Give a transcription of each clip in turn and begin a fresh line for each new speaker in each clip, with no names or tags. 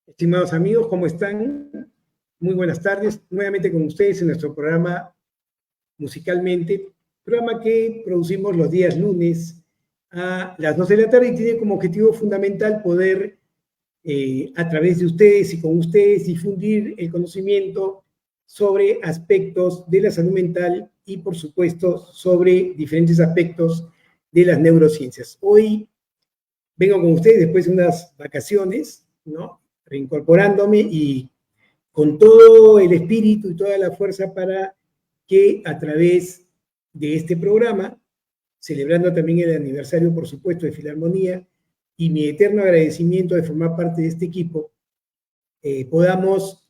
Estimados amigos, ¿cómo están? Muy buenas tardes. Nuevamente con ustedes en nuestro programa Musicalmente, programa que producimos los días lunes a las 2 de la tarde y tiene como objetivo fundamental poder, a través de ustedes y con ustedes, difundir el conocimiento sobre aspectos de la salud mental y, por supuesto, sobre diferentes aspectos de las neurociencias. Hoy vengo con ustedes después de unas vacaciones, ¿no? Reincorporándome y con todo el espíritu y toda la fuerza para que a través de este programa, celebrando también el aniversario, por supuesto, de Filarmonía, y mi eterno agradecimiento de formar parte de este equipo, podamos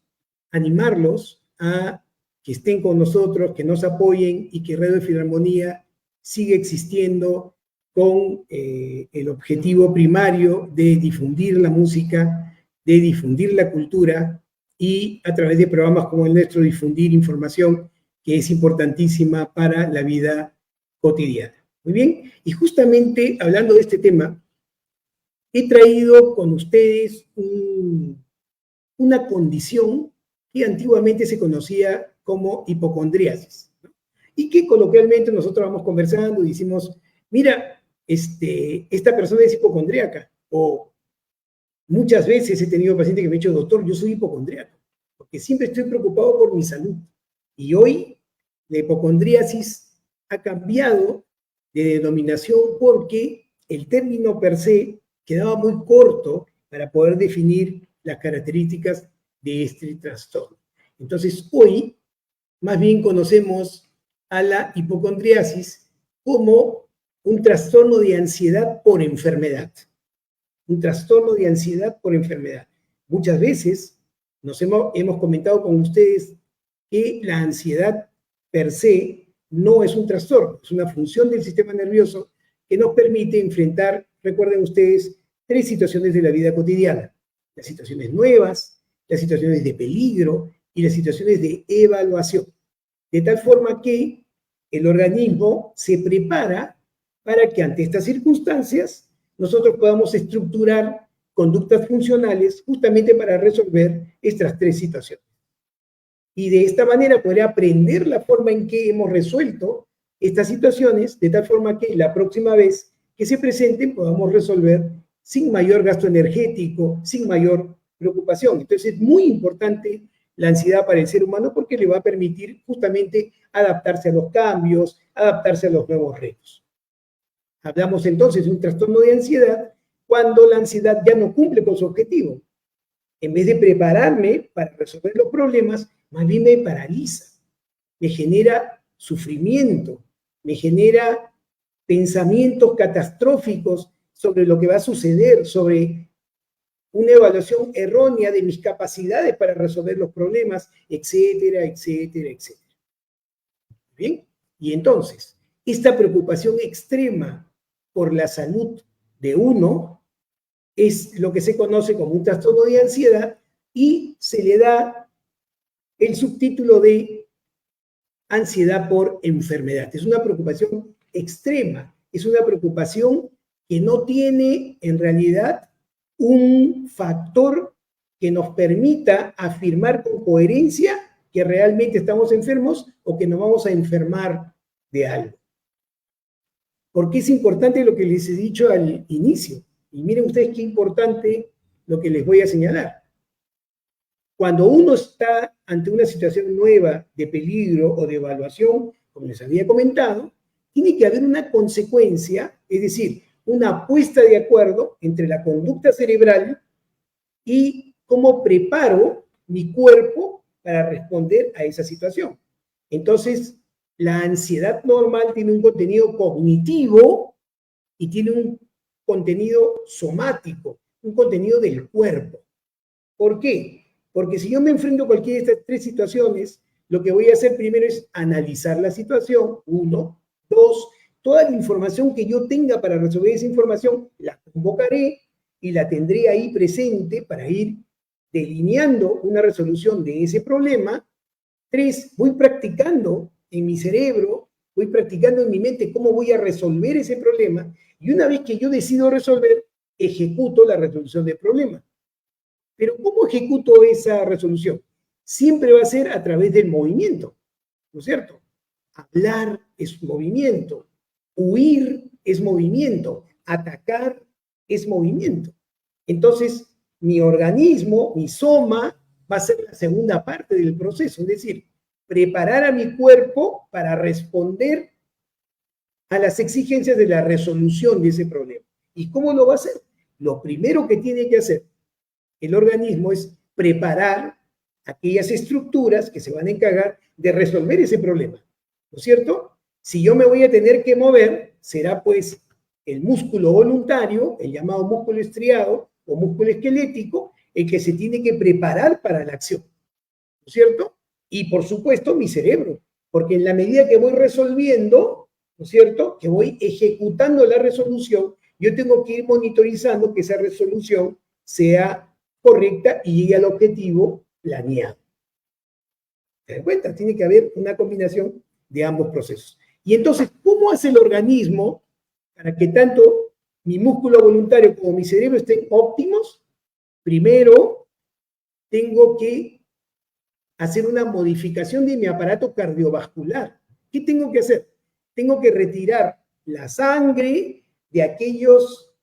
animarlos a que estén con nosotros, que nos apoyen y que Radio Filarmonía siga existiendo con el objetivo primario de difundir la música, de difundir la cultura y a través de programas como el nuestro difundir información que es importantísima para la vida cotidiana. Muy bien, y justamente hablando de este tema, he traído con ustedes una condición que antiguamente se conocía como hipocondriasis, ¿no? Y que coloquialmente nosotros vamos conversando y decimos, mira, esta persona es hipocondríaca, o muchas veces he tenido pacientes que me han dicho, doctor, yo soy hipocondríaco, porque siempre estoy preocupado por mi salud. Y hoy la hipocondriasis ha cambiado de denominación porque el término per se quedaba muy corto para poder definir las características de este trastorno. Entonces, hoy más bien conocemos a la hipocondriasis como un trastorno de ansiedad por enfermedad. Un trastorno de ansiedad por enfermedad. Muchas veces hemos comentado con ustedes que la ansiedad per se no es un trastorno, es una función del sistema nervioso que nos permite enfrentar, recuerden ustedes, 3 situaciones de la vida cotidiana: las situaciones nuevas, las situaciones de peligro y las situaciones de evaluación. De tal forma que el organismo se prepara para que ante estas circunstancias nosotros podamos estructurar conductas funcionales justamente para resolver estas 3 situaciones. Y de esta manera poder aprender la forma en que hemos resuelto estas situaciones, de tal forma que la próxima vez que se presenten podamos resolver sin mayor gasto energético, sin mayor preocupación. Entonces es muy importante la ansiedad para el ser humano porque le va a permitir justamente adaptarse a los cambios, adaptarse a los nuevos retos. Hablamos entonces de un trastorno de ansiedad cuando la ansiedad ya no cumple con su objetivo. En vez de prepararme para resolver los problemas, más bien me paraliza, me genera sufrimiento, me genera pensamientos catastróficos sobre lo que va a suceder, sobre una evaluación errónea de mis capacidades para resolver los problemas, etcétera, etcétera, etcétera. ¿Bien? Y entonces, esta preocupación extrema por la salud de uno es lo que se conoce como un trastorno de ansiedad y se le da el subtítulo de ansiedad por enfermedad. Es una preocupación extrema, es una preocupación que no tiene en realidad un factor que nos permita afirmar con coherencia que realmente estamos enfermos o que nos vamos a enfermar de algo. Porque es importante lo que les he dicho al inicio. Y miren ustedes qué importante lo que les voy a señalar. Cuando uno está ante una situación nueva de peligro o de evaluación, como les había comentado, tiene que haber una consecuencia, es decir, una puesta de acuerdo entre la conducta cerebral y cómo preparo mi cuerpo para responder a esa situación. Entonces, la ansiedad normal tiene un contenido cognitivo y tiene un contenido somático, un contenido del cuerpo. ¿Por qué? Porque si yo me enfrento a cualquiera de estas 3 situaciones, lo que voy a hacer primero es analizar la situación, 1, 2, toda la información que yo tenga para resolver esa información, la convocaré y la tendré ahí presente para ir delineando una resolución de ese problema. 3, voy practicando en mi cerebro, voy practicando en mi mente cómo voy a resolver ese problema, y una vez que yo decido resolver, ejecuto la resolución del problema. Pero ¿cómo ejecuto esa resolución? Siempre va a ser a través del movimiento, ¿no es cierto? Hablar es movimiento, huir es movimiento, atacar es movimiento. Entonces, mi organismo, mi soma, va a ser la segunda parte del proceso, es decir, preparar a mi cuerpo para responder a las exigencias de la resolución de ese problema. ¿Y cómo lo va a hacer? Lo primero que tiene que hacer el organismo es preparar aquellas estructuras que se van a encargar de resolver ese problema, ¿no es cierto? Si yo me voy a tener que mover, será pues el músculo voluntario, el llamado músculo estriado o músculo esquelético, el que se tiene que preparar para la acción, ¿no es cierto? Y por supuesto mi cerebro, porque en la medida que voy resolviendo, ¿no es cierto?, que voy ejecutando la resolución, yo tengo que ir monitorizando que esa resolución sea correcta y llegue al objetivo planeado. ¿Te das cuenta? Tiene que haber una combinación de ambos procesos. Y entonces, ¿cómo hace el organismo para que tanto mi músculo voluntario como mi cerebro estén óptimos? Primero, tengo que hacer una modificación de mi aparato cardiovascular. ¿Qué tengo que hacer? Tengo que retirar la sangre de aquellos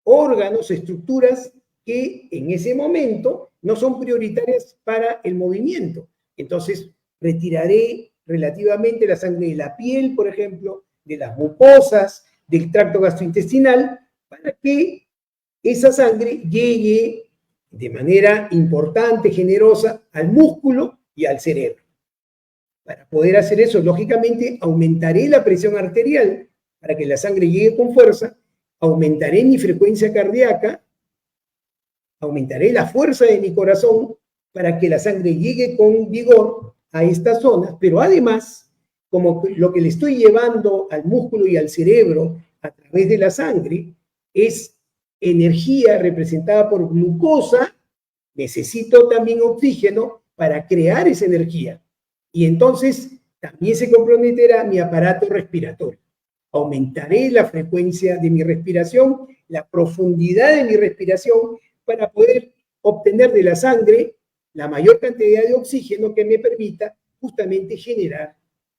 órganos, estructuras que en ese momento no son prioritarias para el movimiento. Entonces, retiraré relativamente la sangre de la piel, por ejemplo, de las mucosas, del tracto gastrointestinal, para que esa sangre llegue de manera importante, generosa, al músculo y al cerebro. Para poder hacer eso, lógicamente, aumentaré la presión arterial para que la sangre llegue con fuerza, aumentaré mi frecuencia cardíaca, aumentaré la fuerza de mi corazón para que la sangre llegue con vigor a estas zonas, pero además, como lo que le estoy llevando al músculo y al cerebro a través de la sangre es energía representada por glucosa, necesito también oxígeno para crear esa energía. Y entonces también se comprometerá mi aparato respiratorio. Aumentaré la frecuencia de mi respiración, la profundidad de mi respiración, para poder obtener de la sangre la mayor cantidad de oxígeno que me permita justamente generar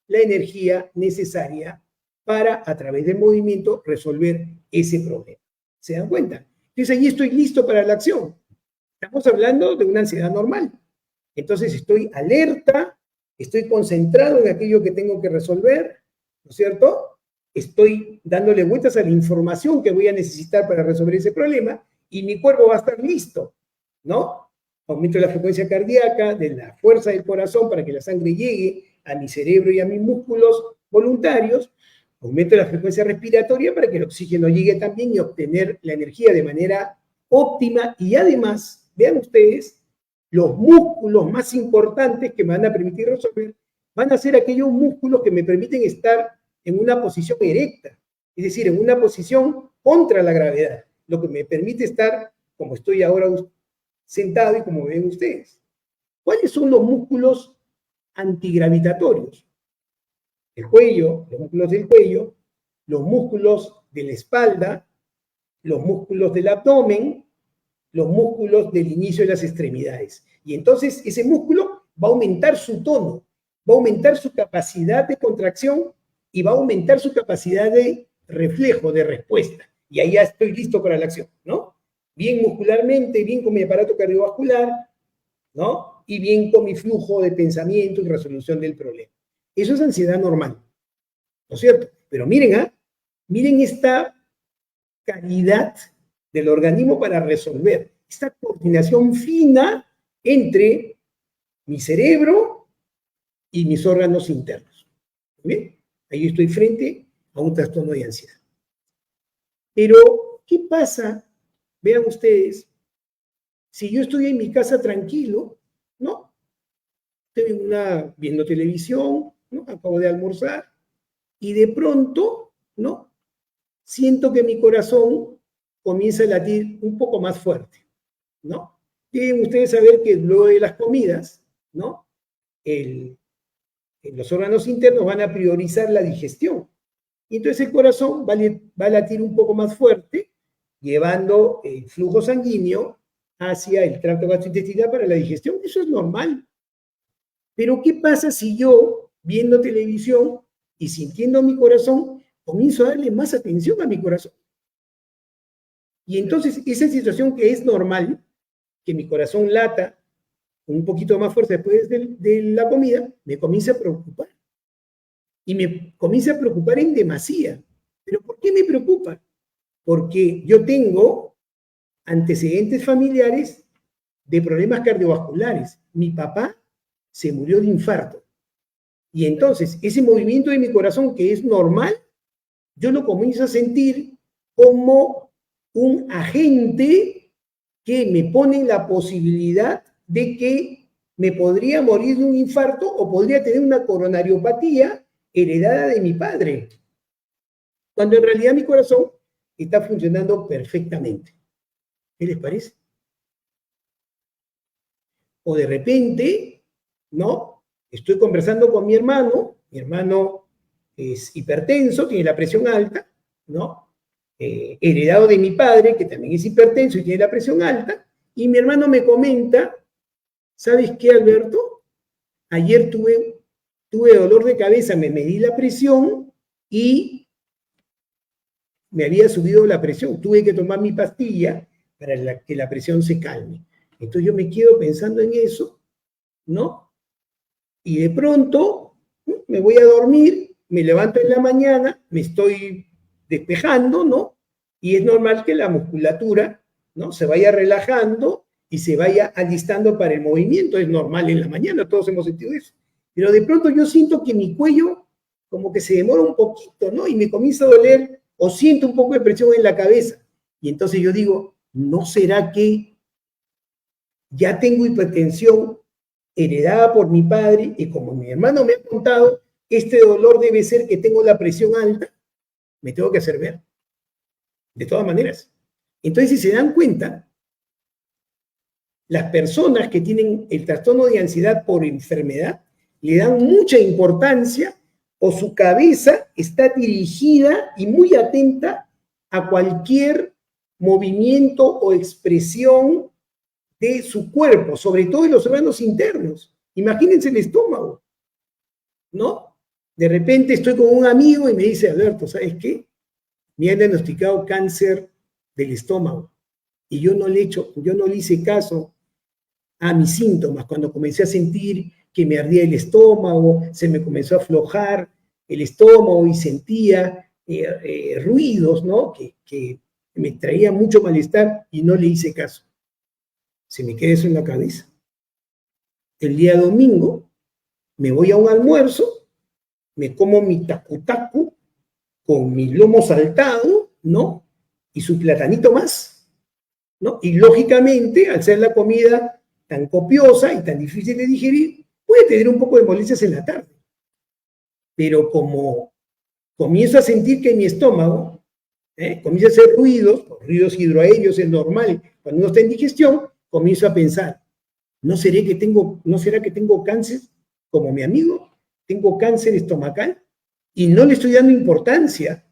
la energía necesaria para, a través del movimiento, resolver ese problema. ¿Se dan cuenta? Entonces, allí estoy listo para la acción. Estamos hablando de una ansiedad normal. Entonces, estoy alerta, estoy concentrado en aquello que tengo que resolver, ¿no es cierto? Estoy dándole vueltas a la información que voy a necesitar para resolver ese problema y mi cuerpo va a estar listo, ¿no? Aumento la frecuencia cardíaca, de la fuerza del corazón para que la sangre llegue a mi cerebro y a mis músculos voluntarios. Aumento la frecuencia respiratoria para que el oxígeno llegue también y obtener la energía de manera óptima. Y además, vean ustedes, los músculos más importantes que me van a permitir resolver van a ser aquellos músculos que me permiten estar en una posición erecta, es decir, en una posición contra la gravedad, lo que me permite estar como estoy ahora sentado y como ven ustedes. ¿Cuáles son los músculos antigravitatorios? El cuello, los músculos del cuello, los músculos de la espalda, los músculos del abdomen, los músculos del inicio de las extremidades. Y entonces ese músculo va a aumentar su tono, va a aumentar su capacidad de contracción y va a aumentar su capacidad de reflejo, de respuesta. Y ahí ya estoy listo para la acción, ¿no? Bien muscularmente, bien con mi aparato cardiovascular, ¿no? Y bien con mi flujo de pensamiento y resolución del problema. Eso es ansiedad normal, ¿no es cierto? Pero miren, miren esta calidad del organismo para resolver, esta coordinación fina entre mi cerebro y mis órganos internos. ¿Bien? Ahí estoy frente a un trastorno de ansiedad. Pero, ¿qué pasa? Vean ustedes, si yo estoy en mi casa tranquilo, ¿no? Estoy viendo televisión, ¿no? Acabo de almorzar, y de pronto, ¿no? Siento que mi corazón comienza a latir un poco más fuerte, ¿no? Deben ustedes saber que luego de las comidas, ¿no? Los órganos internos van a priorizar la digestión. Y entonces el corazón va a latir un poco más fuerte, llevando el flujo sanguíneo hacia el tracto gastrointestinal para la digestión. Eso es normal. Pero ¿qué pasa si yo, viendo televisión y sintiendo mi corazón, comienzo a darle más atención a mi corazón? Y entonces esa situación que es normal, que mi corazón lata con un poquito más fuerza después de la comida, me comienza a preocupar. Y me comienza a preocupar en demasía. ¿Pero por qué me preocupa? Porque yo tengo antecedentes familiares de problemas cardiovasculares. Mi papá se murió de infarto. Y entonces ese movimiento de mi corazón, que es normal, yo lo comienzo a sentir como un agente que me pone en la posibilidad de que me podría morir de un infarto o podría tener una coronariopatía heredada de mi padre, cuando en realidad mi corazón está funcionando perfectamente. ¿Qué les parece? O de repente, ¿no? Estoy conversando con mi hermano es hipertenso, tiene la presión alta, ¿no? Heredado de mi padre, que también es hipertenso y tiene la presión alta, y mi hermano me comenta, ¿sabes qué, Alberto? Ayer tuve dolor de cabeza, me medí la presión y me había subido la presión. Tuve que tomar mi pastilla para que la presión se calme. Entonces yo me quedo pensando en eso, ¿no? Y de pronto me voy a dormir, me levanto en la mañana, me estoy despejando, ¿no? Y es normal que la musculatura, ¿no?, se vaya relajando y se vaya alistando para el movimiento. Es normal en la mañana, todos hemos sentido eso. Pero de pronto yo siento que mi cuello como que se demora un poquito, ¿no? Y me comienza a doler o siento un poco de presión en la cabeza. Y entonces yo digo, ¿no será que ya tengo hipertensión heredada por mi padre y como mi hermano me ha contado, este dolor debe ser que tengo la presión alta? Me tengo que hacer ver. De todas maneras. Entonces, si se dan cuenta, las personas que tienen el trastorno de ansiedad por enfermedad le dan mucha importancia o su cabeza está dirigida y muy atenta a cualquier movimiento o expresión de su cuerpo, sobre todo en los órganos internos. Imagínense el estómago, ¿no? De repente estoy con un amigo y me dice, Alberto, ¿sabes qué? Me han diagnosticado cáncer del estómago. Y yo no le hice caso a mis síntomas. Cuando comencé a sentir que me ardía el estómago, se me comenzó a aflojar el estómago y sentía ruidos, ¿no? Que me traía mucho malestar y no le hice caso. Se me queda eso en la cabeza. El día domingo me voy a un almuerzo, me como mi tacu-tacu con mi lomo saltado, ¿no? Y su platanito más, ¿no? Y lógicamente, al ser la comida tan copiosa y tan difícil de digerir, puede tener un poco de molestias en la tarde. Pero como comienzo a sentir que mi estómago comienza a hacer ruidos hidroaéreos, es normal, cuando uno está en digestión, comienzo a pensar, ¿no será que tengo cáncer como mi amigo? ¿Tengo cáncer estomacal? Y no le estoy dando importancia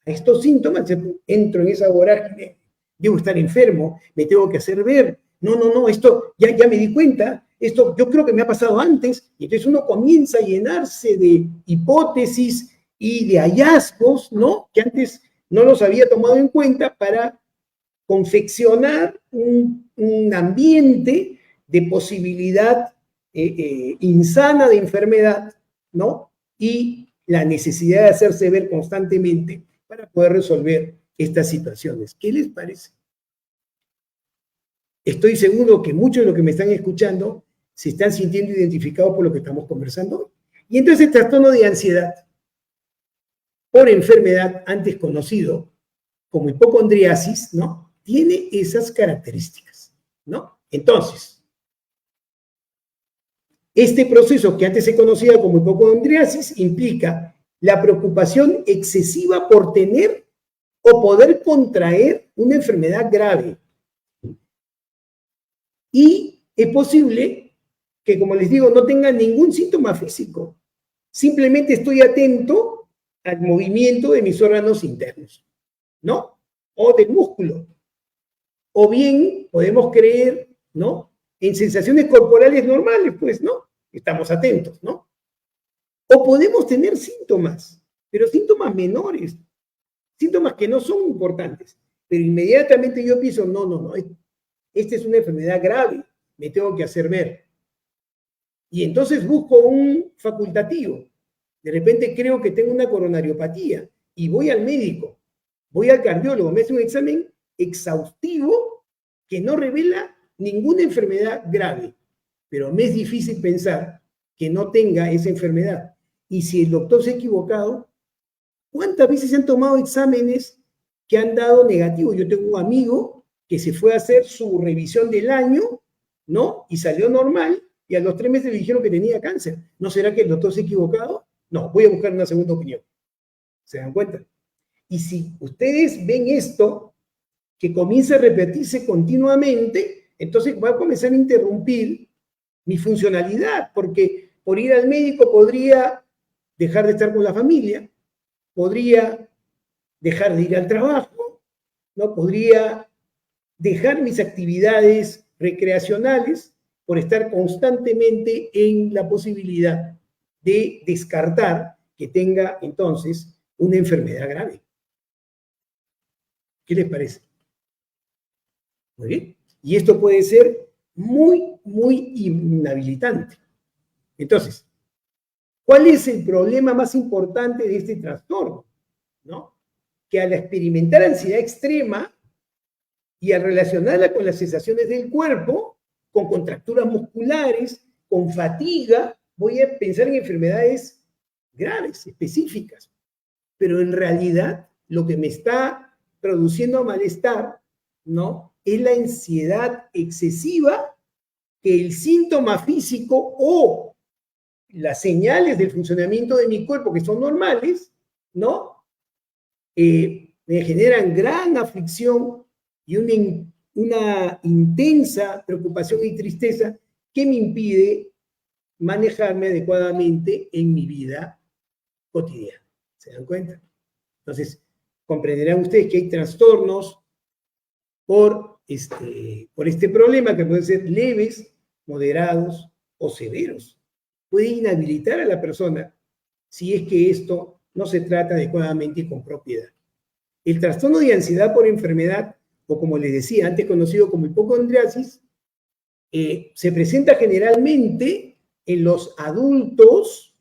a estos síntomas. Entro en esa vorágine, debo estar enfermo, me tengo que hacer ver. No, esto ya me di cuenta, esto yo creo que me ha pasado antes. Y entonces uno comienza a llenarse de hipótesis y de hallazgos, ¿no?, que antes no los había tomado en cuenta para confeccionar un ambiente de posibilidad insana de enfermedad, ¿no? Y la necesidad de hacerse ver constantemente para poder resolver estas situaciones. ¿Qué les parece? Estoy seguro que muchos de los que me están escuchando se están sintiendo identificados por lo que estamos conversando hoy. Y entonces el trastorno de ansiedad por enfermedad, antes conocido como hipocondriasis, ¿no?, tiene esas características, ¿no? Entonces, este proceso que antes se conocía como hipocondriasis implica la preocupación excesiva por tener o poder contraer una enfermedad grave. Y es posible que, como les digo, no tenga ningún síntoma físico. Simplemente estoy atento al movimiento de mis órganos internos, ¿no? O del músculo. O bien podemos creer, ¿no?, en sensaciones corporales normales, pues, ¿no? Estamos atentos, ¿no? O podemos tener síntomas, pero síntomas menores, síntomas que no son importantes. Pero inmediatamente yo pienso, no, esta es una enfermedad grave, me tengo que hacer ver. Y entonces busco un facultativo. De repente creo que tengo una coronariopatía y voy al médico, voy al cardiólogo, me hace un examen exhaustivo que no revela ninguna enfermedad grave. Pero me es difícil pensar que no tenga esa enfermedad. Y si el doctor se ha equivocado, ¿cuántas veces se han tomado exámenes que han dado negativo? Yo tengo un amigo que se fue a hacer su revisión del año, ¿no? Y salió normal, y a los 3 meses le dijeron que tenía cáncer. ¿No será que el doctor se ha equivocado? No, voy a buscar una segunda opinión. ¿Se dan cuenta? Y si ustedes ven esto, que comienza a repetirse continuamente, entonces va a comenzar a interrumpir mi funcionalidad, porque por ir al médico podría dejar de estar con la familia, podría dejar de ir al trabajo, ¿no? Podría dejar mis actividades recreacionales por estar constantemente en la posibilidad de descartar que tenga entonces una enfermedad grave. ¿Qué les parece? Muy bien. Y esto puede ser muy, muy inhabilitante. Entonces, ¿cuál es el problema más importante de este trastorno? ¿No? Que al experimentar ansiedad extrema y al relacionarla con las sensaciones del cuerpo, con contracturas musculares, con fatiga, voy a pensar en enfermedades graves, específicas. Pero en realidad, lo que me está produciendo malestar, ¿no?, es la ansiedad excesiva que el síntoma físico o las señales del funcionamiento de mi cuerpo, que son normales, ¿no?, me generan gran aflicción y una intensa preocupación y tristeza que me impide manejarme adecuadamente en mi vida cotidiana. ¿Se dan cuenta? Entonces, comprenderán ustedes que hay trastornos por este problema que pueden ser leves, moderados o severos. Puede inhabilitar a la persona si es que esto no se trata adecuadamente y con propiedad. El trastorno de ansiedad por enfermedad, o como les decía, antes conocido como hipocondriasis, se presenta generalmente en los adultos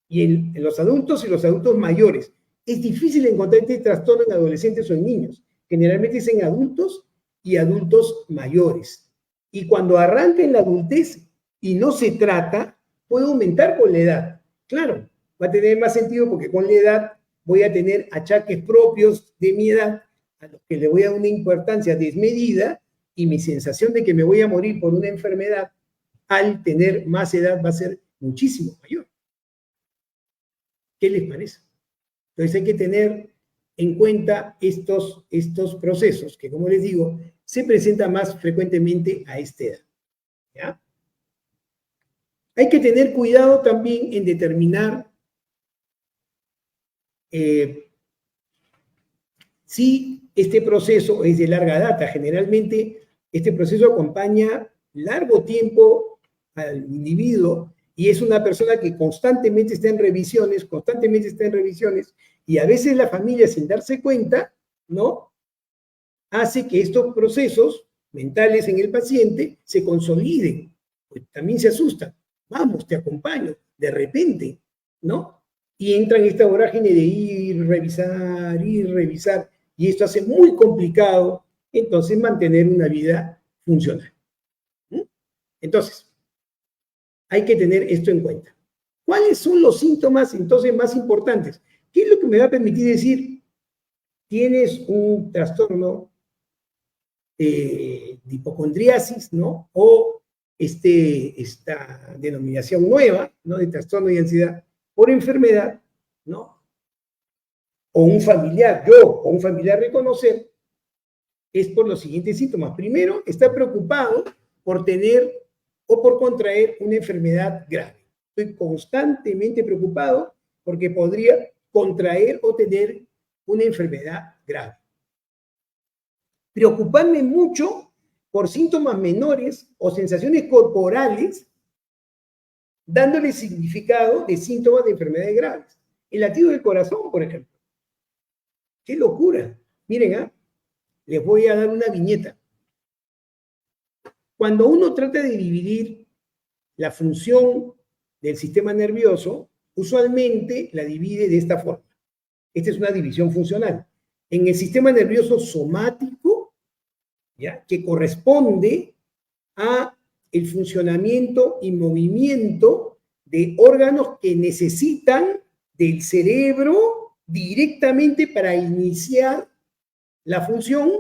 y en los adultos mayores. Es difícil encontrar este trastorno en adolescentes o en niños. Generalmente es en adultos y adultos mayores. Y cuando arranca en la adultez y no se trata, puede aumentar con la edad. Claro, va a tener más sentido porque con la edad voy a tener achaques propios de mi edad a los que le voy a dar una importancia desmedida y mi sensación de que me voy a morir por una enfermedad al tener más edad va a ser muchísimo mayor. ¿Qué les parece? Entonces hay que tener en cuenta estos procesos que, como les digo, se presentan más frecuentemente a esta edad. ¿Ya? Hay que tener cuidado también en determinar si este proceso es de larga data. Generalmente este proceso acompaña largo tiempo al individuo y es una persona que constantemente está en revisiones, y a veces la familia, sin darse cuenta, ¿no?, hace que estos procesos mentales en el paciente se consoliden. Pues también se asustan. Vamos, te acompaño. De repente, ¿no? Y entra en esta vorágine de ir, revisar, y esto hace muy complicado, entonces, mantener una vida funcional. ¿Mm? Entonces, hay que tener esto en cuenta. ¿Cuáles son los síntomas, entonces, más importantes? ¿Qué es lo que me va a permitir decir, tienes un trastorno de hipocondriasis, ¿no? O esta denominación nueva, ¿no?, de trastorno de ansiedad por enfermedad, ¿no? O un familiar, yo o un familiar reconocer, es por los siguientes síntomas. Primero, está preocupado por tener o por contraer una enfermedad grave. Estoy constantemente preocupado porque podría contraer o tener una enfermedad grave. preocuparme mucho por síntomas menores o sensaciones corporales, dándole significado de síntomas de enfermedades graves. El latido del corazón, por ejemplo. ¡Qué locura! Miren, les voy a dar una viñeta. Cuando uno trata de dividir la función del sistema nervioso, usualmente la divide de esta forma. Esta es una división funcional. En el sistema nervioso somático, ¿ya?, que corresponde a el funcionamiento y movimiento de órganos que necesitan del cerebro directamente para iniciar la función,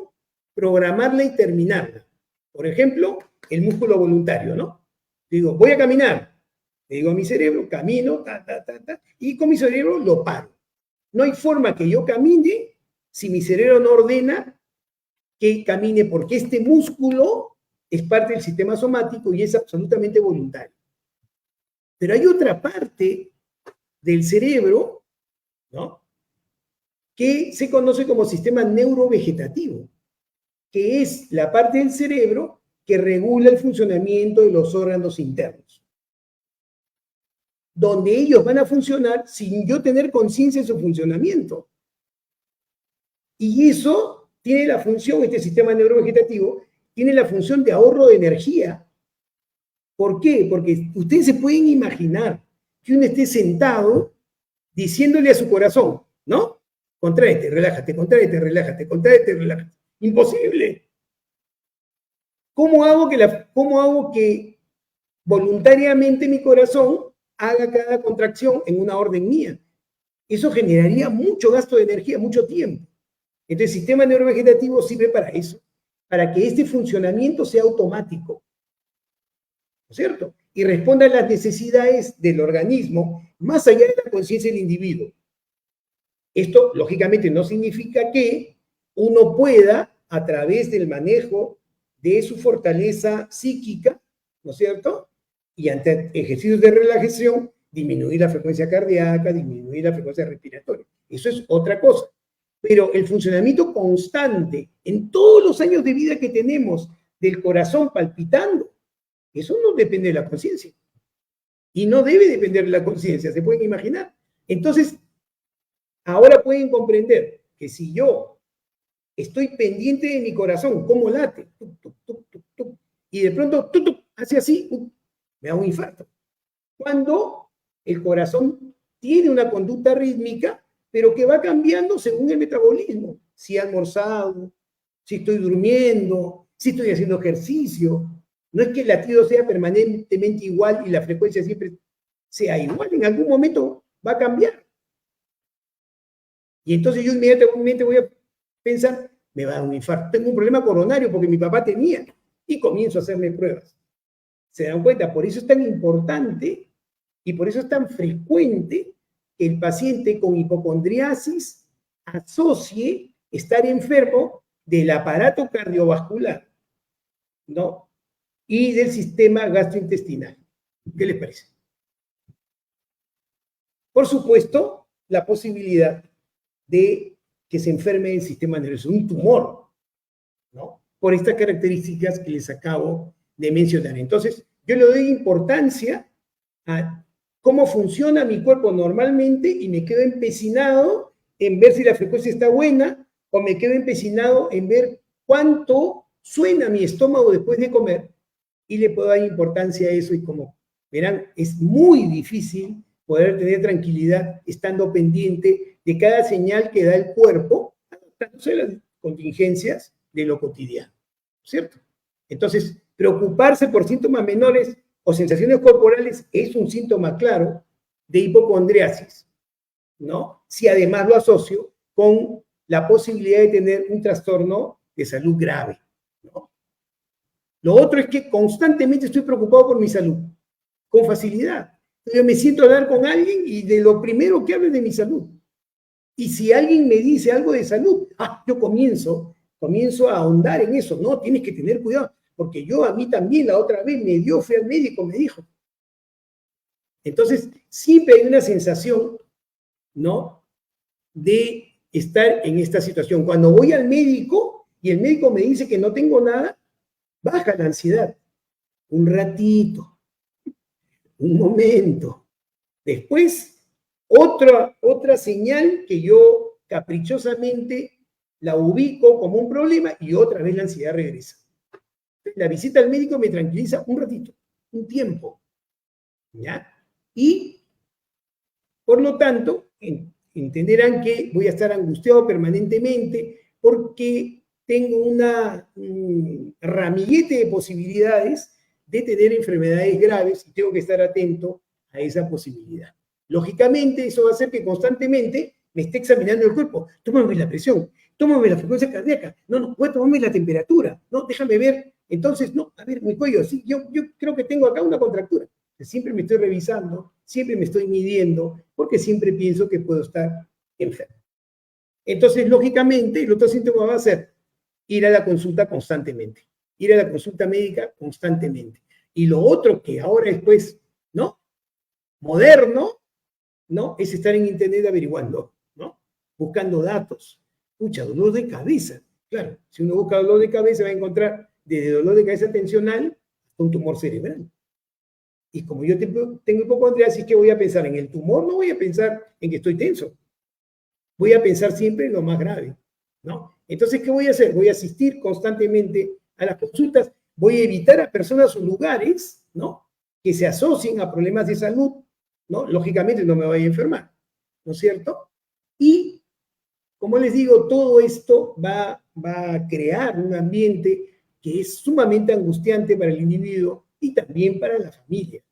programarla y terminarla. Por ejemplo, el músculo voluntario, ¿no? Digo, voy a caminar. Le digo a mi cerebro, camino, y con mi cerebro lo paro. No hay forma que yo camine si mi cerebro no ordena que camine, porque este músculo es parte del sistema somático y es absolutamente voluntario. Pero hay otra parte del cerebro, ¿no?, que se conoce como sistema neurovegetativo, que es la parte del cerebro que regula el funcionamiento de los órganos internos, donde ellos van a funcionar sin yo tener conciencia de su funcionamiento. Y eso tiene la función, este sistema neurovegetativo, tiene la función de ahorro de energía. ¿Por qué? Porque ustedes se pueden imaginar que uno esté sentado diciéndole a su corazón, ¿no? Contráete, relájate, contráete, relájate, contráete, relájate. Imposible. ¿Cómo hago que voluntariamente mi corazón haga cada contracción en una orden mía? Eso generaría mucho gasto de energía, mucho tiempo. Entonces, el sistema neurovegetativo sirve para eso, para que este funcionamiento sea automático, ¿no es cierto? Y responda a las necesidades del organismo, más allá de la conciencia del individuo. Esto, lógicamente, no significa que uno pueda, a través del manejo de su fortaleza psíquica, ¿no es cierto?, y ante ejercicios de relajación, disminuir la frecuencia cardíaca, disminuir la frecuencia respiratoria. Eso es otra cosa. Pero el funcionamiento constante en todos los años de vida que tenemos del corazón palpitando, eso no depende de la conciencia. Y no debe depender de la conciencia, ¿se pueden imaginar? Entonces, ahora pueden comprender que si yo estoy pendiente de mi corazón, cómo late, y de pronto hace así, me da un infarto. Cuando el corazón tiene una conducta rítmica, pero que va cambiando según el metabolismo. Si he almorzado, si estoy durmiendo, si estoy haciendo ejercicio. No es que el latido sea permanentemente igual y la frecuencia siempre sea igual. En algún momento va a cambiar. Y entonces yo inmediatamente voy a pensar, me va a dar un infarto. Tengo un problema coronario porque mi papá tenía. Y comienzo a hacerme pruebas. ¿Se dan cuenta? Por eso es tan importante y por eso es tan frecuente que el paciente con hipocondriasis asocie estar enfermo del aparato cardiovascular, ¿no?, y del sistema gastrointestinal. ¿Qué les parece? Por supuesto, la posibilidad de que se enferme el sistema nervioso, un tumor, ¿no?, por estas características que les acabo de mencionar. Entonces, yo le doy importancia a cómo funciona mi cuerpo normalmente y me quedo empecinado en ver si la frecuencia está buena o me quedo empecinado en ver cuánto suena mi estómago después de comer y le puedo dar importancia a eso. Y como verán, es muy difícil poder tener tranquilidad estando pendiente de cada señal que da el cuerpo, adaptándose a las contingencias de lo cotidiano, ¿cierto? Entonces, preocuparse por síntomas menores o sensaciones corporales es un síntoma claro de hipocondriasis, ¿no? Si además lo asocio con la posibilidad de tener un trastorno de salud grave, ¿no? Lo otro es que constantemente estoy preocupado por mi salud, con facilidad. Yo me siento a hablar con alguien y de lo primero que hablo es de mi salud. Y si alguien me dice algo de salud, yo comienzo a ahondar en eso. No, tienes que tener cuidado, porque a mí también la otra vez fui al médico, me dijo. Entonces, siempre hay una sensación, ¿no?, de estar en esta situación. Cuando voy al médico, y el médico me dice que no tengo nada, baja la ansiedad. Un ratito, un momento. Después, otra señal que yo caprichosamente la ubico como un problema y otra vez la ansiedad regresa. La visita al médico me tranquiliza un ratito, un tiempo, ¿ya? Y, por lo tanto, entenderán que voy a estar angustiado permanentemente porque tengo un ramillete de posibilidades de tener enfermedades graves y tengo que estar atento a esa posibilidad. Lógicamente, eso va a hacer que constantemente me esté examinando el cuerpo. Tómame la presión, tómame la frecuencia cardíaca. No, voy a tomarme la temperatura. No, déjame ver. Entonces, no, a ver, mi cuello, sí, yo creo que tengo acá una contractura. Siempre me estoy revisando, siempre me estoy midiendo, porque siempre pienso que puedo estar enfermo. Entonces, lógicamente, el otro síntoma va a ser ir a la consulta constantemente, ir a la consulta médica constantemente. Y lo otro que ahora es, pues, ¿no? Moderno, ¿no? Es estar en internet averiguando, ¿no? Buscando datos. Pucha, dolor de cabeza. Claro, si uno busca dolor de cabeza va a encontrar desde dolor de cabeza tensional hasta un tumor cerebral. Y como yo tengo hipocondria, así que voy a pensar en el tumor, no voy a pensar en que estoy tenso. Voy a pensar siempre en lo más grave, ¿no? Entonces, ¿qué voy a hacer? Voy a asistir constantemente a las consultas, voy a evitar a personas o lugares, ¿no? Que se asocien a problemas de salud, ¿no? Lógicamente no me voy a enfermar, ¿no es cierto? Y, como les digo, todo esto va a crear un ambiente que es sumamente angustiante para el individuo y también para la familia,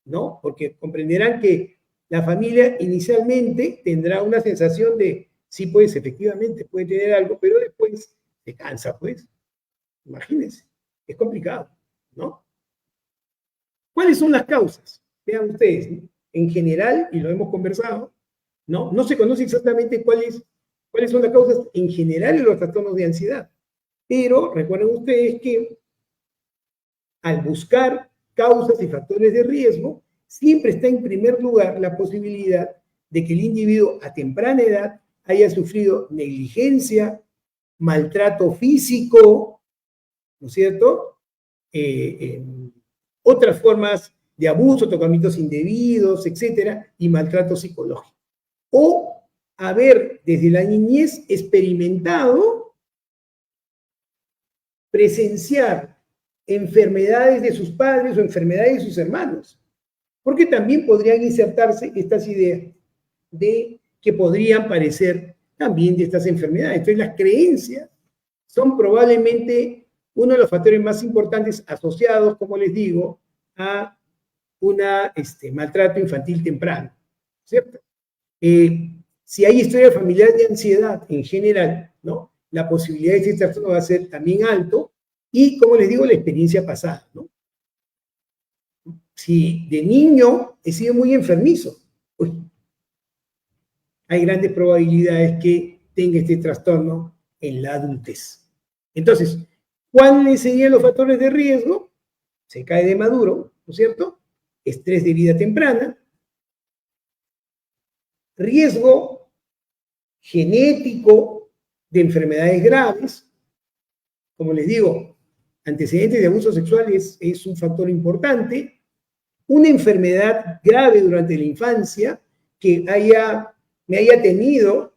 ¿no? Porque comprenderán que la familia inicialmente tendrá una sensación de, sí, pues, efectivamente, puede tener algo, pero después se cansa, pues. Imagínense, es complicado, ¿no? ¿Cuáles son las causas? Vean ustedes, ¿no? En general, y lo hemos conversado, ¿no? No se conoce exactamente cuáles son las causas en general de los trastornos de ansiedad, pero recuerden ustedes que al buscar causas y factores de riesgo, siempre está en primer lugar la posibilidad de que el individuo a temprana edad haya sufrido negligencia, maltrato físico, ¿no es cierto? Otras formas de abuso, tocamientos indebidos, etcétera, y maltrato psicológico. O haber desde la niñez experimentado presenciar enfermedades de sus padres o enfermedades de sus hermanos, porque también podrían insertarse estas ideas de que podrían parecer también de estas enfermedades. Entonces, las creencias son probablemente uno de los factores más importantes asociados, como les digo, a un maltrato infantil temprano, ¿cierto? Si hay historia familiar de ansiedad en general, ¿no? La posibilidad de este trastorno va a ser también alto y, como les digo, la experiencia pasada, ¿no? Si de niño he sido muy enfermizo, pues, hay grandes probabilidades que tenga este trastorno en la adultez. Entonces, ¿cuáles serían los factores de riesgo? Se cae de maduro, ¿no es cierto? Estrés de vida temprana, riesgo genético de enfermedades graves. Como les digo, antecedentes de abuso sexual es un factor importante. Una enfermedad grave durante la infancia que me haya tenido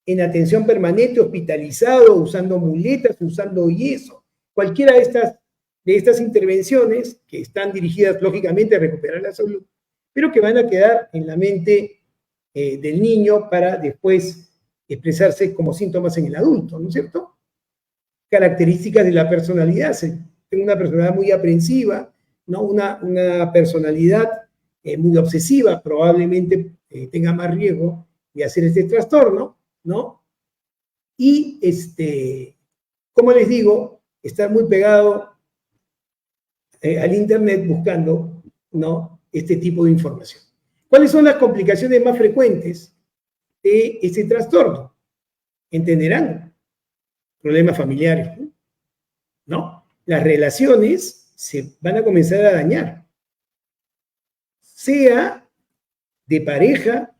en atención permanente, hospitalizado, usando muletas, usando yeso. Cualquiera de estas intervenciones que están dirigidas lógicamente a recuperar la salud, pero que van a quedar en la mente del niño para después expresarse como síntomas en el adulto, ¿no es cierto? Características de la personalidad. Tengo una personalidad muy aprensiva, ¿no? Una personalidad muy obsesiva, probablemente tenga más riesgo de hacer este trastorno, ¿no? Y, como les digo, estar muy pegado al internet buscando, ¿no? Este tipo de información. ¿Cuáles son las complicaciones más frecuentes de este trastorno? Entenderán, problemas familiares, ¿no? Las relaciones se van a comenzar a dañar, sea de pareja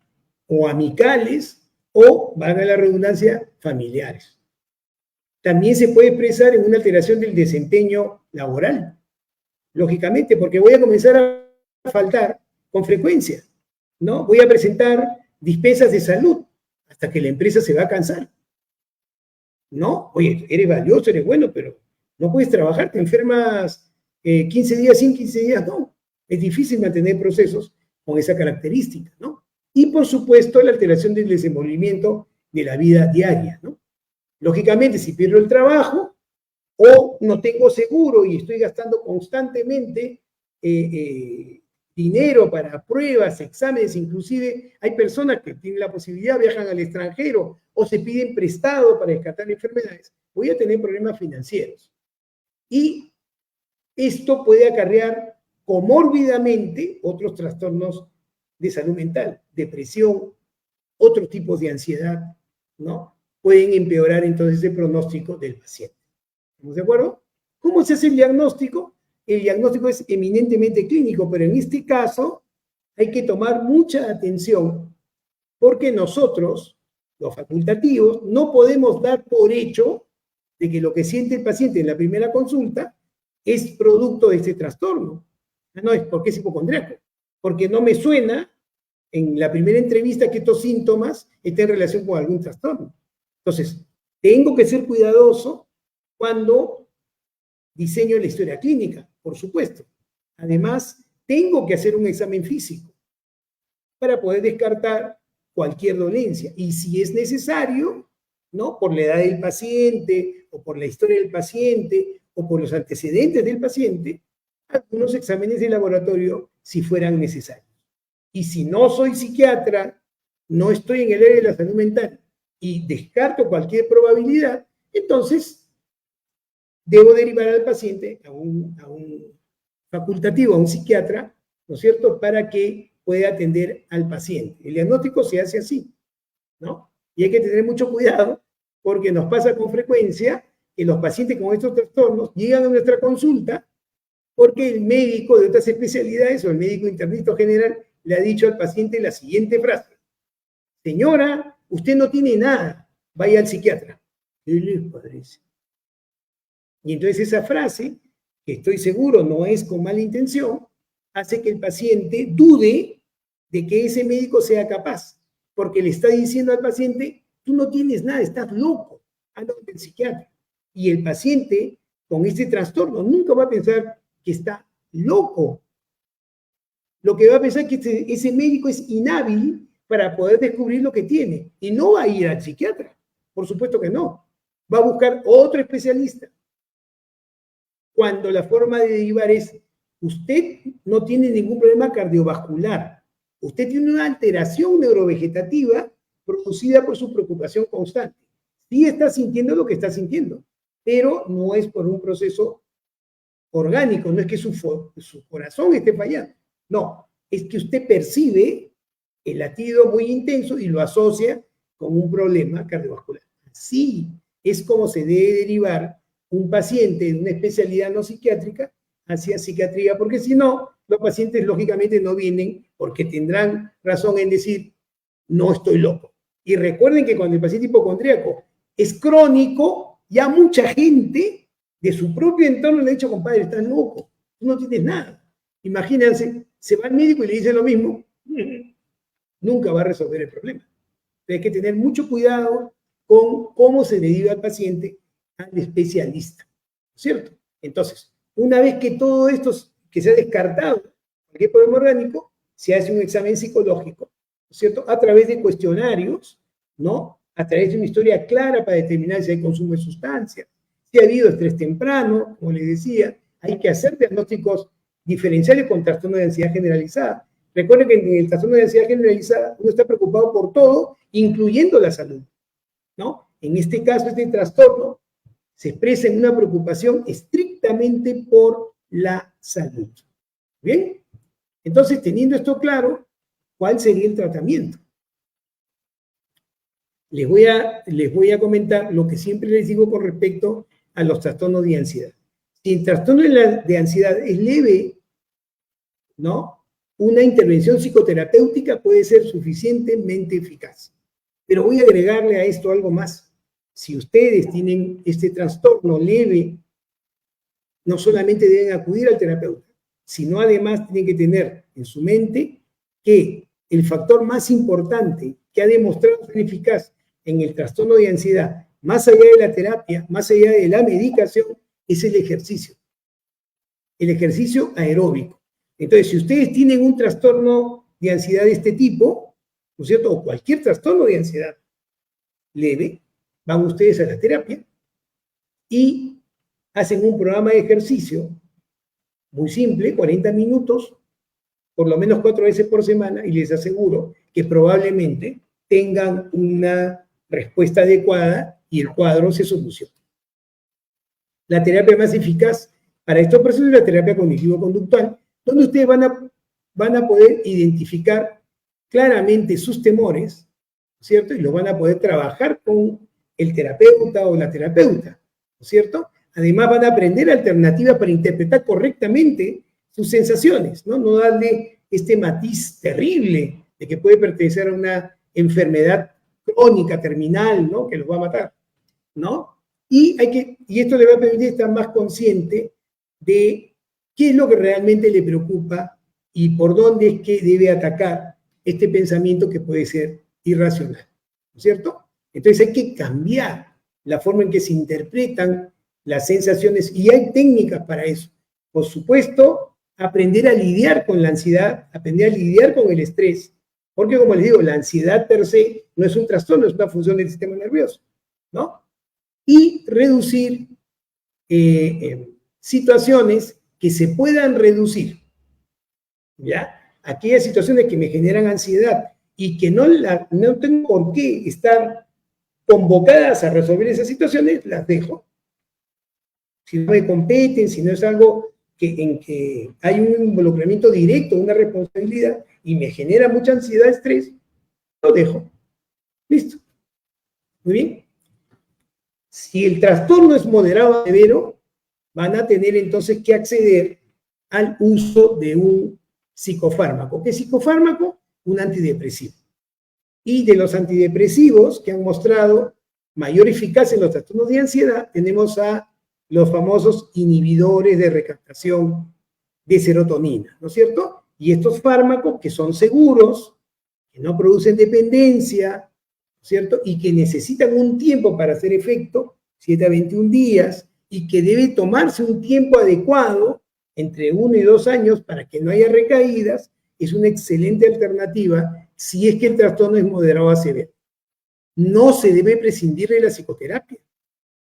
o amicales o, valga la redundancia, familiares. también se puede expresar en una alteración del desempeño laboral, lógicamente, porque voy a comenzar a faltar con frecuencia, ¿no? Voy a presentar dispensas de salud hasta que la empresa se va a cansar, ¿no? Oye, eres valioso, eres bueno, pero no puedes trabajar, te enfermas 15 días sí, 15 días no. Es difícil mantener procesos con esa característica, ¿no? Y por supuesto la alteración del desenvolvimiento de la vida diaria, ¿no? Lógicamente, si pierdo el trabajo o no tengo seguro y estoy gastando constantemente dinero para pruebas, exámenes, inclusive hay personas que tienen la posibilidad, viajan al extranjero o se piden prestado para descartar enfermedades, voy a tener problemas financieros. Y esto puede acarrear comórbidamente otros trastornos de salud mental, depresión, otros tipos de ansiedad, ¿no? Pueden empeorar entonces el pronóstico del paciente. ¿Estamos de acuerdo? ¿Cómo se hace el diagnóstico? El diagnóstico es eminentemente clínico, pero en este caso hay que tomar mucha atención porque nosotros, los facultativos, no podemos dar por hecho de que lo que siente el paciente en la primera consulta es producto de este trastorno. No es porque es hipocondríaco, porque no me suena en la primera entrevista que estos síntomas estén en relación con algún trastorno. Entonces, tengo que ser cuidadoso cuando diseño la historia clínica, por supuesto. Además, tengo que hacer un examen físico para poder descartar cualquier dolencia. Y si es necesario, ¿no? Por la edad del paciente, o por la historia del paciente, o por los antecedentes del paciente, algunos exámenes de laboratorio si fueran necesarios. Y si no soy psiquiatra, no estoy en el área de la salud mental y descarto cualquier probabilidad, entonces debo derivar al paciente a un facultativo, a un psiquiatra, ¿no es cierto?, para que pueda atender al paciente. El diagnóstico se hace así, ¿no? Y hay que tener mucho cuidado porque nos pasa con frecuencia que los pacientes con estos trastornos llegan a nuestra consulta porque el médico de otras especialidades o el médico internista general le ha dicho al paciente la siguiente frase: señora, usted no tiene nada, vaya al psiquiatra. ¿Qué les parece? Y entonces esa frase, que estoy seguro no es con mala intención, hace que el paciente dude de que ese médico sea capaz, porque le está diciendo al paciente, tú no tienes nada, estás loco, anda del psiquiatra. Y el paciente con este trastorno nunca va a pensar que está loco. Lo que va a pensar es que ese médico es inhábil para poder descubrir lo que tiene y no va a ir al psiquiatra. Por supuesto que no. Va a buscar otro especialista. Cuando la forma de derivar es, usted no tiene ningún problema cardiovascular, usted tiene una alteración neurovegetativa producida por su preocupación constante. Sí está sintiendo lo que está sintiendo, pero no es por un proceso orgánico, no es que su corazón esté fallando, no, es que usted percibe el latido muy intenso y lo asocia con un problema cardiovascular. Así es como se debe derivar un paciente de una especialidad no psiquiátrica hacia psiquiatría, porque si no, los pacientes lógicamente no vienen porque tendrán razón en decir, no estoy loco. Y recuerden que cuando el paciente hipocondríaco es crónico, ya mucha gente de su propio entorno le ha dicho, compadre, estás loco, tú no tienes nada. Imagínense, se va al médico y le dice lo mismo, nunca va a resolver el problema. Hay que tener mucho cuidado con cómo se deriva al paciente al especialista, ¿cierto? Entonces, una vez que todo esto que se ha descartado, cualquier problema orgánico, se hace un examen psicológico, ¿cierto? A través de cuestionarios, ¿no? A través de una historia clara para determinar si hay consumo de sustancias, si ha habido estrés temprano, como les decía, hay que hacer diagnósticos diferenciales con trastorno de ansiedad generalizada. Recuerden que en el trastorno de ansiedad generalizada uno está preocupado por todo, incluyendo la salud, ¿no? En este caso, este trastorno se expresa en una preocupación estrictamente por la salud. ¿Bien? Entonces, teniendo esto claro, ¿cuál sería el tratamiento? Les voy a comentar lo que siempre les digo con respecto a los trastornos de ansiedad. Si el trastorno de ansiedad es leve, ¿no? Una intervención psicoterapéutica puede ser suficientemente eficaz. Pero voy a agregarle a esto algo más. si ustedes tienen este trastorno leve, no solamente deben acudir al terapeuta, sino además tienen que tener en su mente que el factor más importante que ha demostrado ser eficaz en el trastorno de ansiedad, más allá de la terapia, más allá de la medicación, es el ejercicio aeróbico. Entonces, si ustedes tienen un trastorno de ansiedad de este tipo, ¿no es cierto?, o cualquier trastorno de ansiedad leve, van ustedes a la terapia y hacen un programa de ejercicio muy simple, 40 minutos, por lo menos 4 veces por semana, y les aseguro que probablemente tengan una respuesta adecuada y el cuadro se soluciona. La terapia más eficaz para estos procesos es la terapia cognitivo-conductual, donde ustedes van a poder identificar claramente sus temores, ¿cierto? Y los van a poder trabajar con el terapeuta o la terapeuta, ¿no es cierto? Además van a aprender alternativas para interpretar correctamente sus sensaciones, ¿no? No darle este matiz terrible de que puede pertenecer a una enfermedad crónica, terminal, ¿no? Que los va a matar, ¿no? Y esto le va a permitir estar más consciente de qué es lo que realmente le preocupa y por dónde es que debe atacar este pensamiento que puede ser irracional, ¿no es cierto? Entonces hay que cambiar la forma en que se interpretan las sensaciones y hay técnicas para eso. Por supuesto, aprender a lidiar con la ansiedad, aprender a lidiar con el estrés, porque como les digo, la ansiedad per se no es un trastorno, es una función del sistema nervioso, ¿no? Y reducir situaciones que se puedan reducir, ¿ya? Aquellas situaciones que me generan ansiedad y que no tengo por qué estar convocadas a resolver esas situaciones, las dejo. Si no me competen, si no es algo en que hay un involucramiento directo, una responsabilidad, y me genera mucha ansiedad, estrés, lo dejo. Listo. Muy bien. Si el trastorno es moderado a severo, van a tener entonces que acceder al uso de un psicofármaco. ¿Qué psicofármaco? Un antidepresivo. Y de los antidepresivos que han mostrado mayor eficacia en los trastornos de ansiedad, tenemos a los famosos inhibidores de recaptación de serotonina, ¿no es cierto? Y estos fármacos que son seguros, que no producen dependencia, ¿no es cierto? Y que necesitan un tiempo para hacer efecto, 7 a 21 días, y que debe tomarse un tiempo adecuado, entre 1 y 2 años, para que no haya recaídas, es una excelente alternativa si es que el trastorno es moderado a severo. No se debe prescindir de la psicoterapia.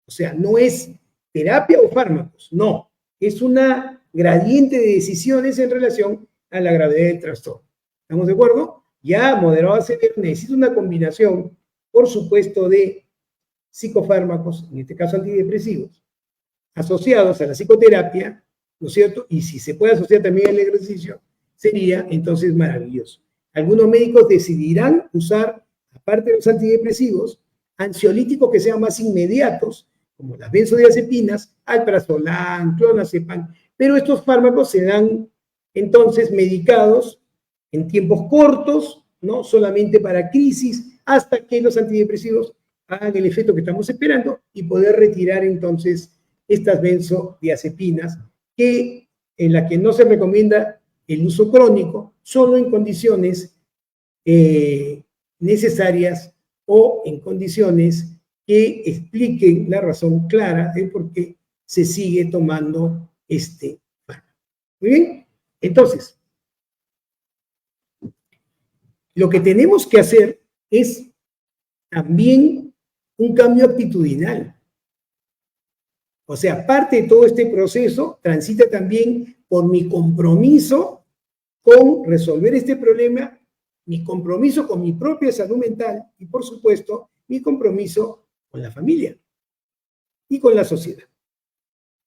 O sea, no es terapia o fármacos, no. Es una gradiente de decisiones en relación a la gravedad del trastorno. ¿Estamos de acuerdo? Ya moderado a severo necesita una combinación, por supuesto, de psicofármacos, en este caso antidepresivos, asociados a la psicoterapia, ¿no es cierto? Y si se puede asociar también al ejercicio, sería entonces maravilloso. Algunos médicos decidirán usar, aparte de los antidepresivos, ansiolíticos que sean más inmediatos, como las benzodiazepinas, alprazolam, clonazepam, pero estos fármacos se dan entonces medicados en tiempos cortos, no solamente para crisis, hasta que los antidepresivos hagan el efecto que estamos esperando y poder retirar entonces estas benzodiazepinas en la que no se recomienda el uso crónico, solo en condiciones necesarias o en condiciones que expliquen la razón clara de por qué se sigue tomando este fármaco. Muy bien, entonces, lo que tenemos que hacer es también un cambio actitudinal. O sea, parte de todo este proceso transita también por mi compromiso con resolver este problema, mi compromiso con mi propia salud mental y, por supuesto, mi compromiso con la familia y con la sociedad.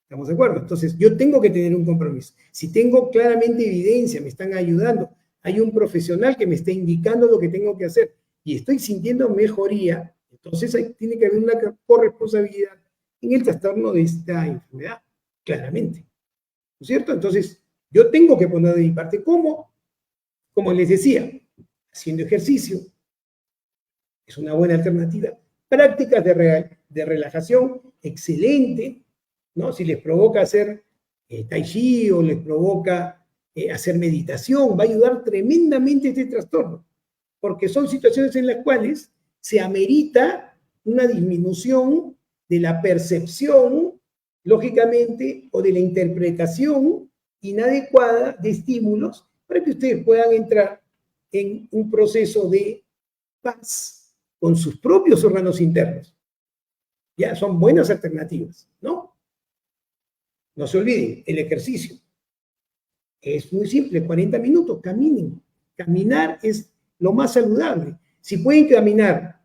¿Estamos de acuerdo? Entonces, yo tengo que tener un compromiso. Si tengo claramente evidencia, me están ayudando, hay un profesional que me está indicando lo que tengo que hacer y estoy sintiendo mejoría, entonces tiene que haber una corresponsabilidad en el trastorno de esta enfermedad, claramente. ¿No es cierto? Entonces, yo tengo que poner de mi parte. ¿Cómo? Como les decía, haciendo ejercicio es una buena alternativa. Prácticas de relajación, excelente, ¿no? Si les provoca hacer tai chi o les provoca hacer meditación, va a ayudar tremendamente a este trastorno, porque son situaciones en las cuales se amerita una disminución de la percepción, lógicamente, o de la interpretación inadecuada de estímulos para que ustedes puedan entrar en un proceso de paz con sus propios órganos internos. Ya son buenas alternativas, ¿no? No se olviden, el ejercicio es muy simple, 40 minutos, caminen. Caminar es lo más saludable. Si pueden caminar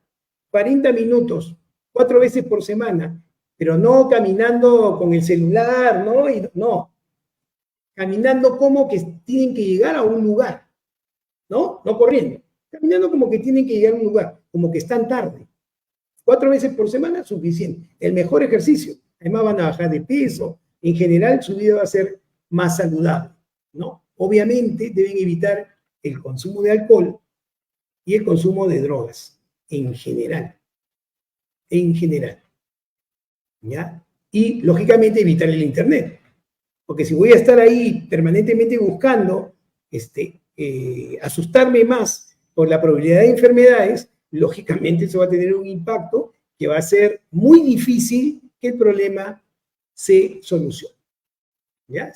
40 minutos, 4 veces por semana, pero no caminando con el celular, ¿no? No, caminando como que tienen que llegar a un lugar, ¿no? No corriendo. Caminando como que tienen que llegar a un lugar, como que están tarde. 4 veces por semana, suficiente. El mejor ejercicio. Además van a bajar de peso. En general, su vida va a ser más saludable, ¿no? Obviamente, deben evitar el consumo de alcohol y el consumo de drogas, en general. En general. ¿Ya? Y, lógicamente, evitar el Internet. Porque si voy a estar ahí permanentemente buscando asustarme más por la probabilidad de enfermedades, lógicamente eso va a tener un impacto que va a ser muy difícil que el problema se solucione. ¿Ya?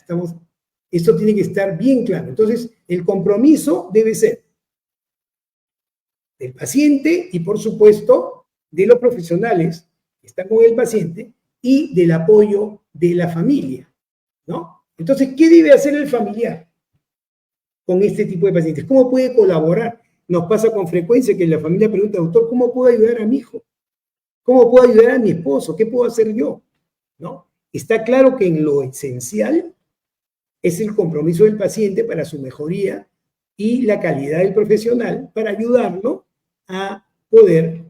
Esto tiene que estar bien claro. Entonces, el compromiso debe ser del paciente y, por supuesto, de los profesionales que están con el paciente y del apoyo de la familia, ¿no? Entonces, ¿qué debe hacer el familiar con este tipo de pacientes? ¿Cómo puede colaborar? Nos pasa con frecuencia que la familia pregunta, doctor, ¿cómo puedo ayudar a mi hijo? ¿Cómo puedo ayudar a mi esposo? ¿Qué puedo hacer yo? ¿No? Está claro que en lo esencial es el compromiso del paciente para su mejoría y la calidad del profesional para ayudarlo a poder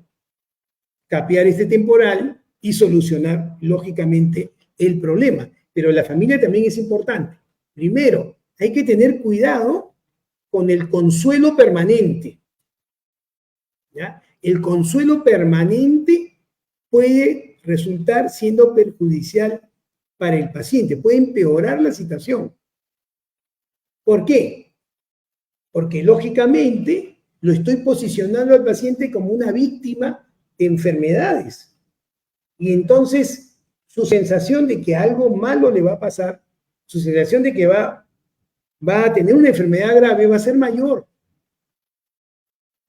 capear este temporal y solucionar, lógicamente, el problema. Pero la familia también es importante. Primero, hay que tener cuidado con el consuelo permanente. ¿Ya? El consuelo permanente puede resultar siendo perjudicial para el paciente, puede empeorar la situación. ¿Por qué? Porque lógicamente lo estoy posicionando al paciente como una víctima de enfermedades. Y entonces su sensación de que algo malo le va a pasar, su sensación de que va a tener una enfermedad grave va a ser mayor.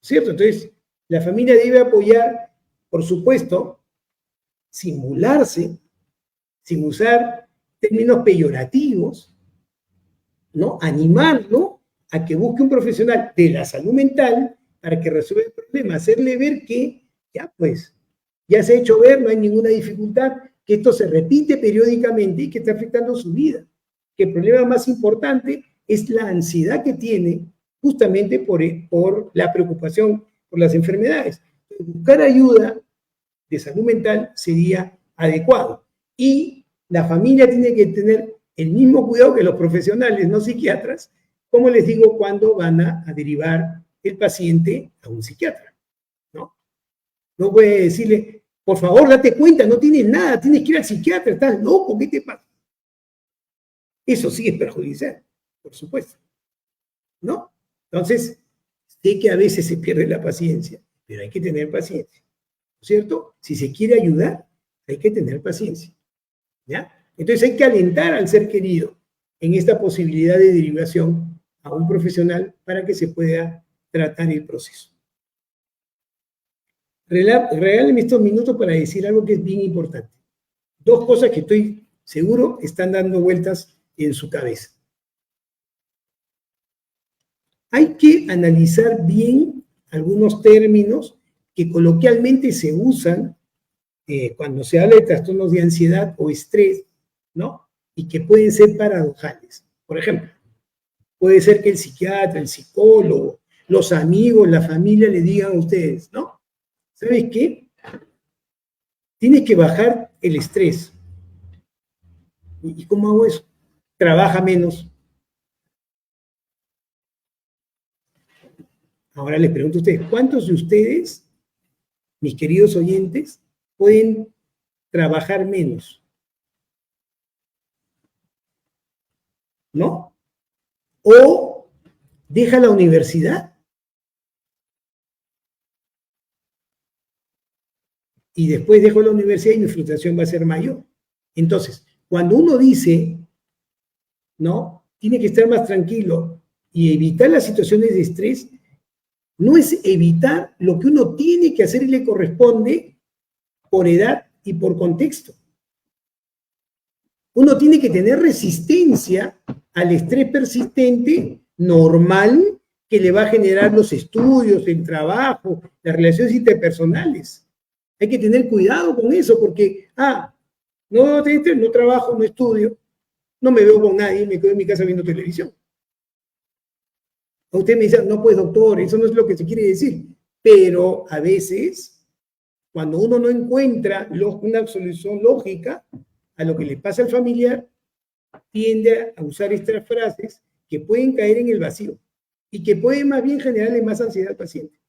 ¿Cierto? Entonces, la familia debe apoyar, por supuesto, simularse, sin usar términos peyorativos, ¿no? Animarlo a que busque un profesional de la salud mental para que resuelva el problema, hacerle ver que ya pues, ya se ha hecho ver, no hay ninguna dificultad, que esto se repite periódicamente y que está afectando su vida, que el problema más importante es la ansiedad que tiene justamente por la preocupación por las enfermedades. Buscar ayuda de salud mental sería adecuado. Y la familia tiene que tener el mismo cuidado que los profesionales, no psiquiatras, como les digo, cuando van a derivar el paciente a un psiquiatra, ¿no? No puede decirle, por favor, date cuenta, no tienes nada, tienes que ir al psiquiatra, estás loco, ¿qué te pasa? Eso sí es perjudicial, por supuesto, ¿no? Entonces, sé que a veces se pierde la paciencia, pero hay que tener paciencia, ¿no es cierto? Si se quiere ayudar, hay que tener paciencia, ¿ya? Entonces hay que alentar al ser querido en esta posibilidad de derivación a un profesional para que se pueda tratar el proceso. Regáleme estos minutos para decir algo que es bien importante. 2 cosas que estoy seguro están dando vueltas en su cabeza. Hay que analizar bien algunos términos que coloquialmente se usan cuando se habla de trastornos de ansiedad o estrés, ¿no? Y que pueden ser paradojales. Por ejemplo, puede ser que el psiquiatra, el psicólogo, los amigos, la familia le digan a ustedes, ¿no? ¿Sabes qué? Tienes que bajar el estrés. ¿Y cómo hago eso? Trabaja menos. Ahora les pregunto a ustedes, ¿cuántos de ustedes, mis queridos oyentes, pueden trabajar menos, ¿no? O deja la universidad y después dejo la universidad y mi frustración va a ser mayor. Entonces, cuando uno dice, ¿no? Tiene que estar más tranquilo y evitar las situaciones de estrés, no es evitar lo que uno tiene que hacer y le corresponde por edad y por contexto. Uno tiene que tener resistencia al estrés persistente normal que le va a generar los estudios, el trabajo, las relaciones interpersonales. Hay que tener cuidado con eso porque, no trabajo, no estudio, no me veo con nadie, me quedo en mi casa viendo televisión. Usted me dice, no, pues doctor, eso no es lo que se quiere decir. Pero a veces, cuando uno no encuentra una solución lógica a lo que le pasa al familiar, tiende a usar estas frases que pueden caer en el vacío y que pueden más bien generarle más ansiedad al paciente.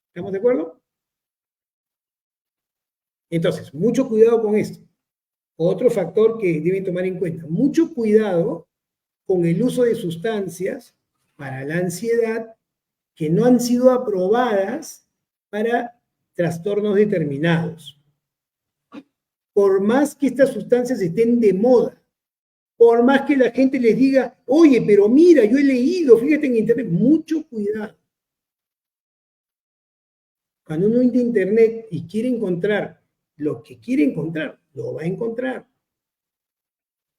¿Estamos de acuerdo? Entonces, mucho cuidado con esto. Otro factor que deben tomar en cuenta, mucho cuidado con el uso de sustancias para la ansiedad que no han sido aprobadas para trastornos determinados. Por más que estas sustancias estén de moda, por más que la gente les diga, oye, pero mira, yo he leído, fíjate en internet, mucho cuidado. Cuando uno entra a internet y quiere encontrar lo que quiere encontrar, lo va a encontrar.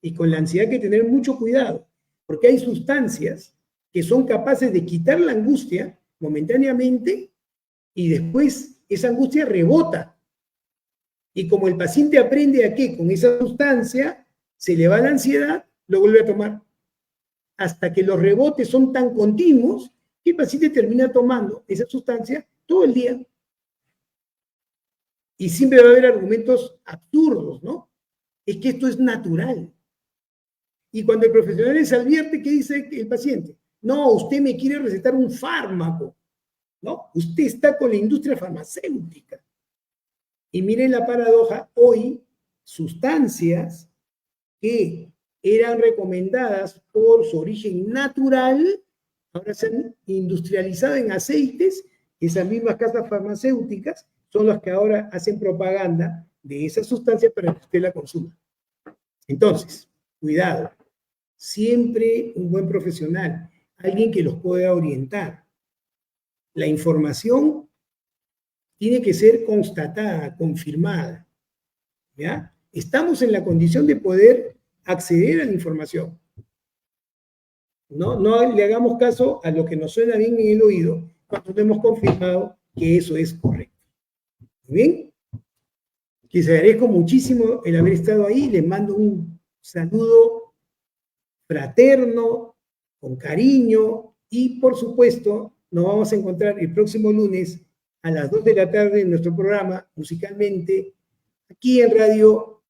Y con la ansiedad hay que tener mucho cuidado, porque hay sustancias que son capaces de quitar la angustia momentáneamente y después esa angustia rebota. Y como el paciente aprende a que con esa sustancia se le va la ansiedad, lo vuelve a tomar. Hasta que los rebotes son tan continuos que el paciente termina tomando esa sustancia todo el día. Y siempre va a haber argumentos absurdos, ¿no? Es que esto es natural. Y cuando el profesional les advierte, ¿qué dice el paciente? No, usted me quiere recetar un fármaco, ¿no? Usted está con la industria farmacéutica. Y miren la paradoja, hoy sustancias que eran recomendadas por su origen natural, ahora se han industrializado en aceites, esas mismas casas farmacéuticas son las que ahora hacen propaganda de esa sustancia para que usted la consuma. Entonces, cuidado, siempre un buen profesional, alguien que los pueda orientar. La información tiene que ser constatada, confirmada, ¿ya? Estamos en la condición de poder acceder a la información. No le hagamos caso a lo que nos suena bien en el oído cuando no hemos confirmado que eso es correcto. ¿Muy bien? Les agradezco muchísimo el haber estado ahí. Les mando un saludo fraterno, con cariño y, por supuesto, nos vamos a encontrar el próximo lunes a las 2 de la tarde en nuestro programa Musicalmente, aquí en Radio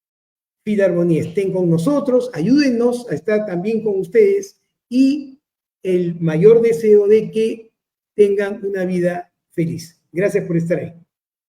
Filarmonía. Estén con nosotros, ayúdennos a estar también con ustedes y el mayor deseo de que tengan una vida feliz. Gracias por estar ahí.